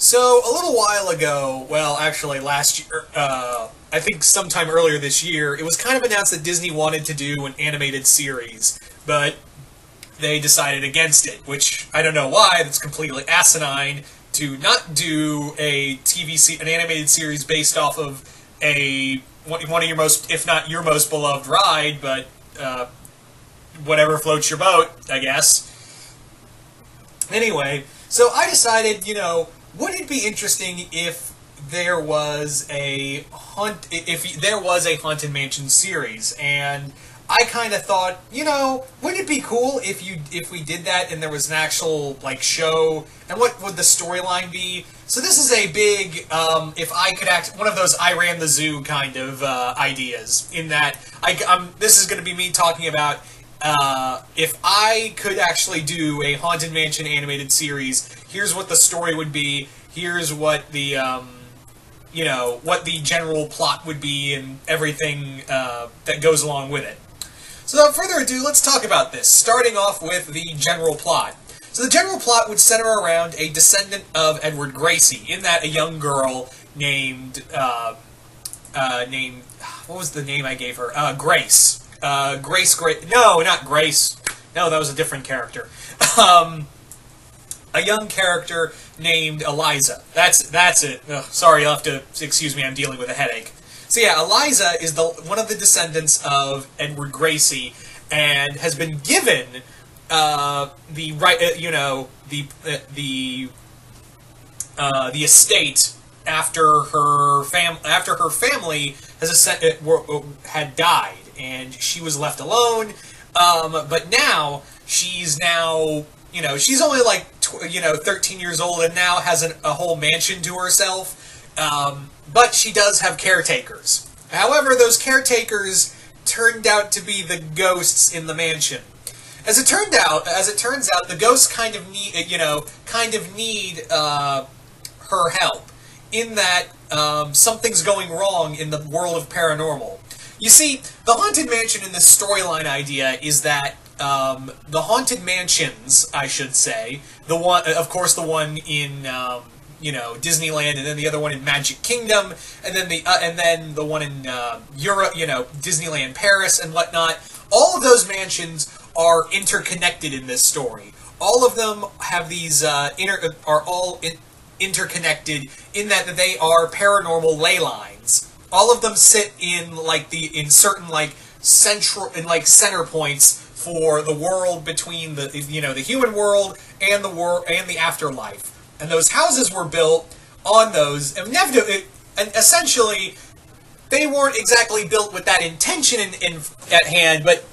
So, a little while ago, well, actually last year, I think sometime earlier this year, it was kind of announced that Disney wanted to do an animated series, but they decided against it, which I don't know why. That's completely asinine to not do an animated series based off of one of your most, if not your most beloved ride, but whatever floats your boat, I guess. Anyway, so I decided, would it be interesting if there was if there was a Haunted Mansion series? And I kind of thought, wouldn't it be cool if we did that and there was an actual show? And what would the storyline be? So this is a big, if I could act, one of those I ran the zoo kind of ideas. In that, this is going to be me talking about if I could actually do a Haunted Mansion animated series. Here's what the story would be. Here's what the what the general plot would be and everything that goes along with it. So without further ado, let's talk about this, starting off with the general plot. So the general plot would center around a descendant of Edward Gracie, in that a young girl named, what was the name I gave her? Grace. No, not Grace. No, that was a different character. A young character named Eliza. That's it. Ugh, sorry, you'll have to excuse me, I'm dealing with a headache. So yeah, Eliza is one of the descendants of Edward Gracie, and has been given the right, the estate after her family had died, and she was left alone. But now she's only 13 years old, and now has a whole mansion to herself. But she does have caretakers. However, those caretakers turned out to be the ghosts in the mansion. As it turns out, the ghosts kind of need her help, in that something's going wrong in the world of paranormal. You see, the Haunted Mansion in this storyline idea is that the Haunted Mansions, I should say, the one in Disneyland, and then the other one in Magic Kingdom, and then the one in Europe, Disneyland Paris and whatnot. All of those mansions are interconnected in this story. All of them have these interconnected in that they are paranormal ley lines. All of them sit in certain center points for the world between the human world and the afterlife. And those houses were built on those, and essentially, they weren't exactly built with that intention at hand, but,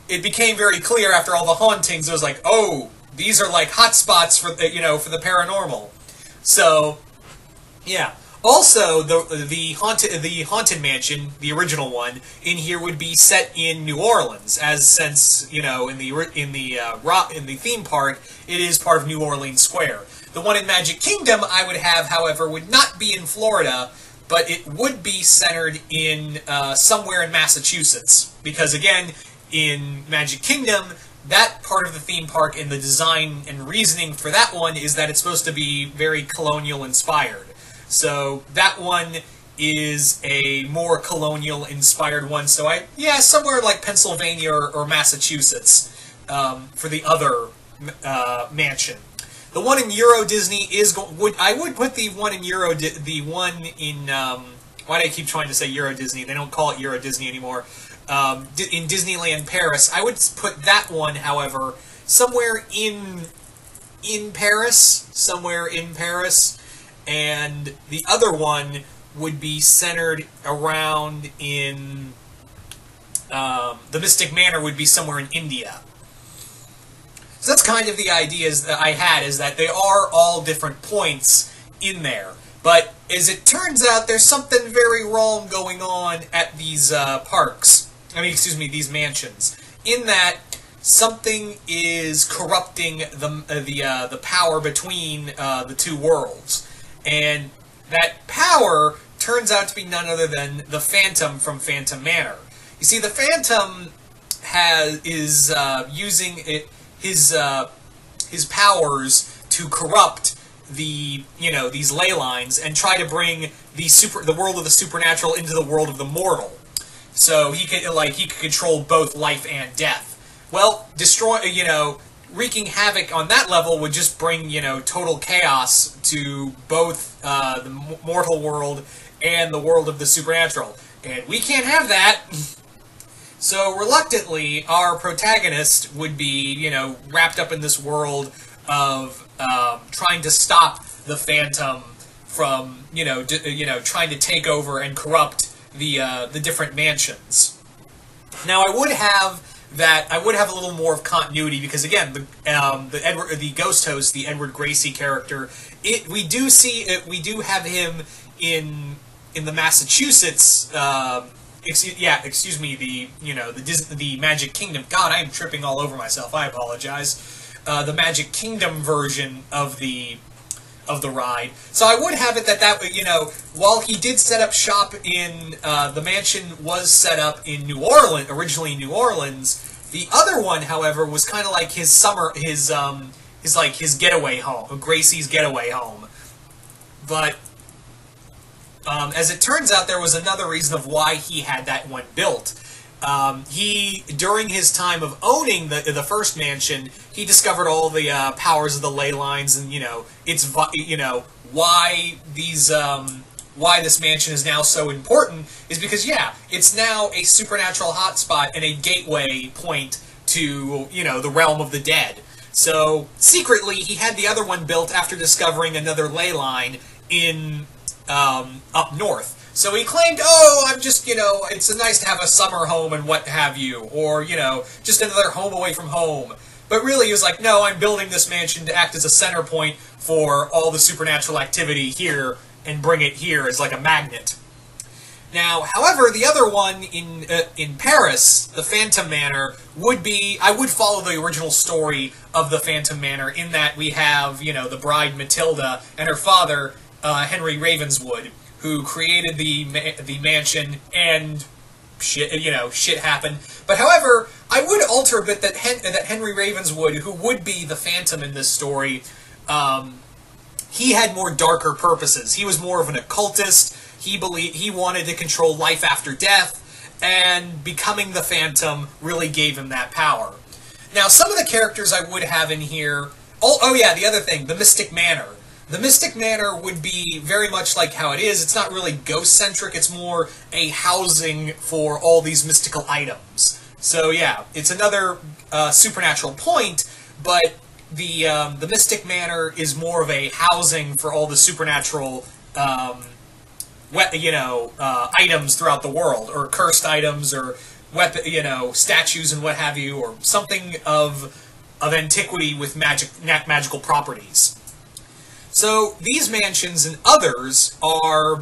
it became very clear after all the hauntings. It was like, oh, these are like hotspots for the paranormal. So, yeah. Also, the Haunted Mansion, the original one, in here would be set in New Orleans, since in the theme park it is part of New Orleans Square. The one in Magic Kingdom I would have, however, would not be in Florida, but it would be centered in somewhere in Massachusetts, because again, in Magic Kingdom, that part of the theme park and the design and reasoning for that one is that it's supposed to be very colonial inspired. So that one is a more colonial-inspired one. So somewhere like Pennsylvania or Massachusetts for the other mansion. The one in Euro Disney I would put the one in why do I keep trying to say Euro Disney? They don't call it Euro Disney anymore. In Disneyland Paris, I would put that one, however, somewhere in Paris, and the other one would be centered around in the Mystic Manor would be somewhere in India. So that's kind of the ideas that I had, is that they are all different points in there. But as it turns out, there's something very wrong going on at these these mansions. In that something is corrupting the power between the two worlds. And that power turns out to be none other than the Phantom from Phantom Manor. You see, the Phantom is using his powers to corrupt these ley lines and try to bring the world of the supernatural into the world of the mortal. So he could control both life and death. Well, wreaking havoc on that level would just bring, total chaos to both the mortal world and the world of the supernatural. And we can't have that. So, reluctantly, our protagonist would be, wrapped up in this world of trying to stop the Phantom from, trying to take over and corrupt the different mansions. Now, I would have a little more of continuity because, again, the ghost host, the Edward Gracie character, we do have him in the Massachusetts. The Magic Kingdom. God, I am tripping all over myself. I apologize. The Magic Kingdom version of the ride. So I would have it that while he did set up shop in the mansion was set up in New Orleans, originally New Orleans. The other one, however, was kind of like his getaway home, Gracie's getaway home. But as it turns out, there was another reason of why he had that one built. During his time of owning the first mansion, he discovered all the powers of the ley lines, and why this mansion is now so important is because it's now a supernatural hotspot and a gateway point to the realm of the dead. So secretly, he had the other one built after discovering another ley line in up north. So he claimed, I'm just, it's nice to have a summer home and what have you, or, just another home away from home. But really, he was like, no, I'm building this mansion to act as a center point for all the supernatural activity here and bring it here as like a magnet. Now, however, the other one in Paris, the Phantom Manor, I would follow the original story of the Phantom Manor in that we have, the bride Matilda and her father, Henry Ravenswood, who created the mansion, and shit happened. But however, I would alter a bit that Henry Ravenswood, who would be the Phantom in this story, he had more darker purposes. He was more of an occultist. He wanted to control life after death, and becoming the Phantom really gave him that power. Now, some of the characters I would have in here. The other thing, the Mystic Manor. The Mystic Manor would be very much like how it is. It's not really ghost-centric. It's more a housing for all these mystical items. So yeah, it's another supernatural point, but the Mystic Manor is more of a housing for all the supernatural items throughout the world, or cursed items, or statues and what have you, or something of antiquity with magical properties. So these mansions and others are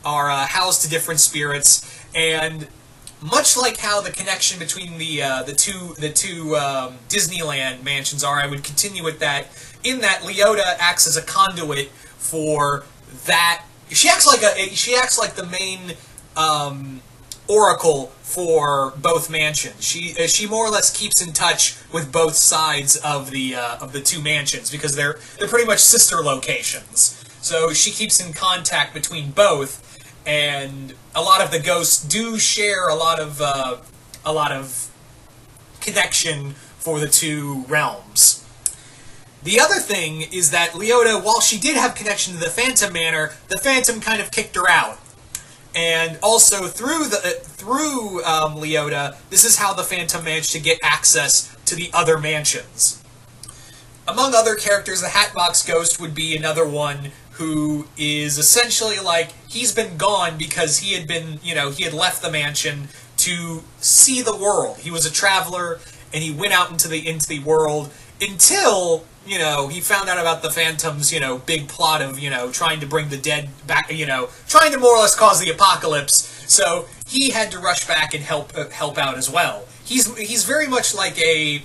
housed to different spirits, and much like how the connection between the two Disneyland mansions are, I would continue with that. In that, Leota acts as a conduit for that. She acts like the main oracle for both mansions. She more or less keeps in touch with both sides of the two mansions because they're pretty much sister locations. So she keeps in contact between both, and a lot of the ghosts do share a lot of connection for the two realms. The other thing is that Leota, while she did have connection to the Phantom Manor, the Phantom kind of kicked her out. And also through Leota, this is how the Phantom managed to get access to the other mansions. Among other characters, the Hatbox Ghost would be another one who is essentially like, he's been gone because he had left the mansion to see the world. He was a traveler, and he went out into the world until, he found out about the Phantom's, big plot of, trying to bring the dead back, trying to more or less cause the apocalypse. So he had to rush back and help out as well. He's very much like a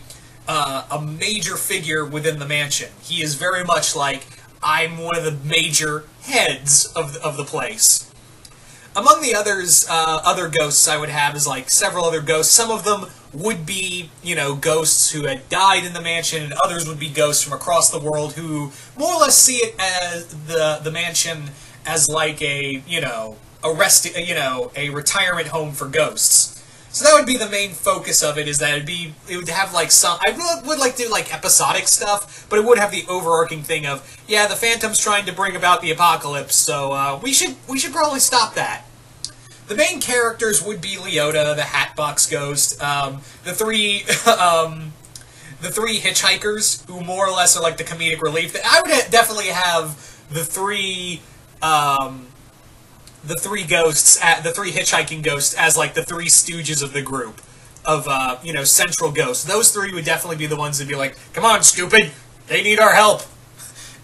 major figure within the mansion. He is very much like, I'm one of the major heads of the place. Among the others, other ghosts I would have is like several other ghosts. Some of them would be, ghosts who had died in the mansion, and others would be ghosts from across the world who more or less see it as the mansion as like a, a retirement home for ghosts. So that would be the main focus of it, is that it would have like I would like to do like episodic stuff, but it would have the overarching thing of, yeah, the Phantom's trying to bring about the apocalypse, so we should probably stop that. The main characters would be Leota, the Hatbox Ghost, the three hitchhikers, who more or less are like the comedic relief. I would definitely have the three ghosts, the three hitchhiking ghosts, as like the three stooges of the group of central ghosts. Those three would definitely be the ones that'd be like, "Come on, stupid! They need our help,"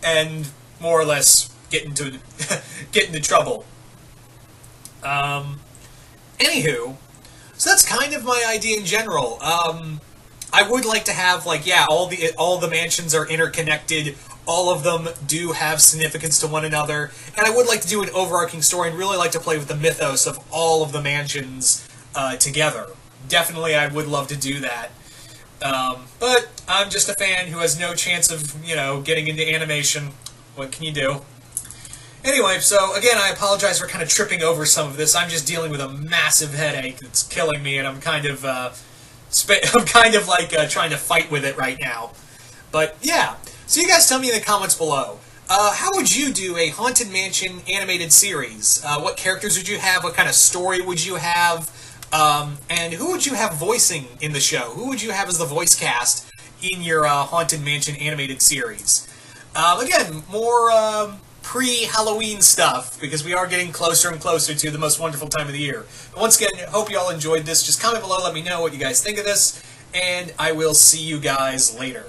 and more or less get into trouble. Anywho, so that's kind of my idea in general. I would like to have like, yeah, all the mansions are interconnected. All of them do have significance to one another, and I would like to do an overarching story and really like to play with the mythos of all of the mansions together. Definitely, I would love to do that. But I'm just a fan who has no chance of, getting into animation. What can you do? Anyway, so again, I apologize for kind of tripping over some of this. I'm just dealing with a massive headache that's killing me, and I'm kind of, trying to fight with it right now. But yeah. So you guys tell me in the comments below, how would you do a Haunted Mansion animated series? What characters would you have? What kind of story would you have? And who would you have voicing in the show? Who would you have as the voice cast in your Haunted Mansion animated series? Again, more pre-Halloween stuff, because we are getting closer and closer to the most wonderful time of the year. But once again, hope you all enjoyed this. Just comment below, let me know what you guys think of this, and I will see you guys later.